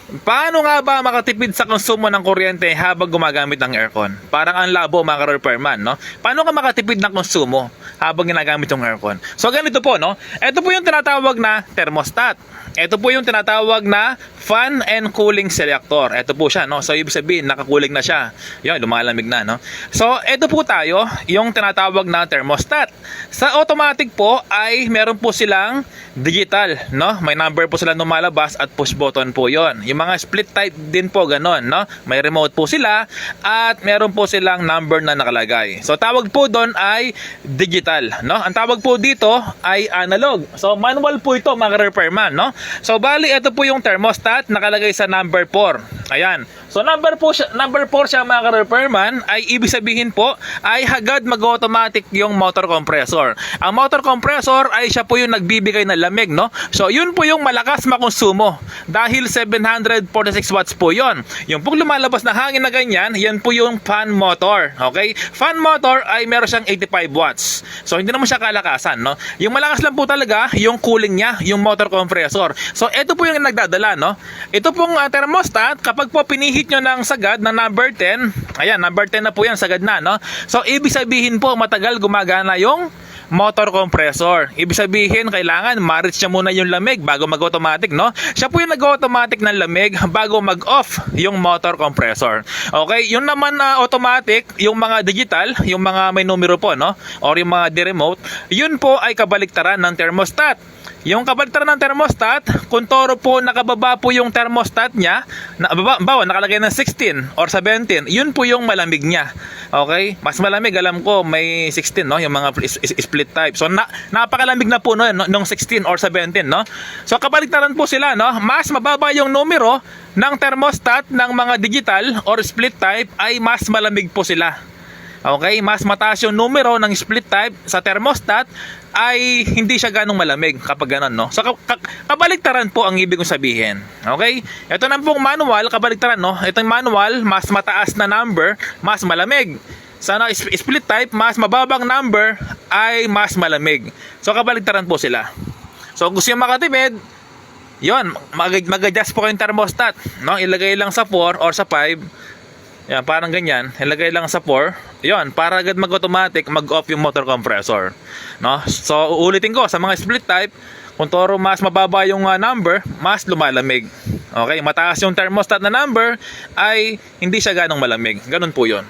Paano nga ba makatipid sa konsumo ng kuryente habang gumagamit ng aircon? Parang ang labo mga ka-repairman, no? Paano ka makatipid ng konsumo habang ginagamit yung aircon? So ganito po, no? Ito po yung tinatawag na thermostat. Ito po yung tinatawag na fan and cooling selector. Ito po siya, no? So ibig sabihin nakakuling na siya. Yun, lumalamig na, no? So ito po tayo, yung tinatawag na thermostat. Sa automatic po ay meron po silang digital, no? May number po sila lumalabas at push button po 'yon. Yung mga split type din po ganon, no? May remote po sila at meron po silang number na nakalagay. So tawag po doon ay digital, no? Ang tawag po dito ay analog. So manual po ito mga repairman, no? So bali ito po yung thermostat nakalagay sa number 4. Ayan. So number 4 siya mga repairman ay ibig sabihin po ay hagad mag-automatic yung motor compressor. Ang motor compressor ay siya po yung nagbibigay ng lamig, no? So yun po yung malakas makonsumo dahil 746 watts po yon. Yung pong lumalabas na hangin na ganyan, yan po yung fan motor. Okay? Fan motor ay meron siyang 85 watts. So hindi naman siya kalakasan, no? Yung malakas lang po talaga yung cooling niya, yung motor compressor. So ito po yung nagdadala, no? Ito pong thermostat, kapag po pinihit nyo ng sagad na number 10, ayan, number 10 na po yan, sagad na, no? So ibig sabihin po matagal gumagana yung motor compressor. Ibig sabihin kailangan ma-reach niya muna yung lamig bago mag-automatic, no? Siya po yung nag-automatic ng lamig bago mag-off yung motor compressor. Okay, yun naman na automatic, yung mga digital, yung mga may numero po, no? Or yung mga di-remote, yun po ay kabaliktaran ng thermostat. Yung kabaliktaran ng thermostat, kung toro po nakababa po yung thermostat niya, bawa nakalagay ng 16 or 17, yun po yung malamig niya. Okay? Mas malamig, alam ko may 16, no? Yung mga split type. So napakalamig na po no, nung 16 or 17, no? So kabaliktaran po sila, no? Mas mababa yung numero ng thermostat ng mga digital or split type ay mas malamig po sila. Okay, mas mataas yung numero ng split type sa thermostat ay hindi siya ganong malamig kapag ganon, no? So kabaliktaran po ang ibig kong sabihin. Okay? Ito na pong manual, kabaliktaran, no? Itong manual, mas mataas na number, mas malamig. Sa split type, mas mababang number ay mas malamig. So kabaliktaran po sila. So gusto yung makatipid, yon, mag-adjust po kayong thermostat, no? Ilagay lang sa 4 or sa 5. Yan, parang ganyan. Ilagay lang sa 4. Yon, para agad mag-automatic, mag-off yung motor compressor. No? So, uulitin ko, sa mga split type, kung toro mas mababa yung number, mas lumalamig. Okay, mataas yung thermostat na number, ay hindi siya ganong malamig. Ganun po yon.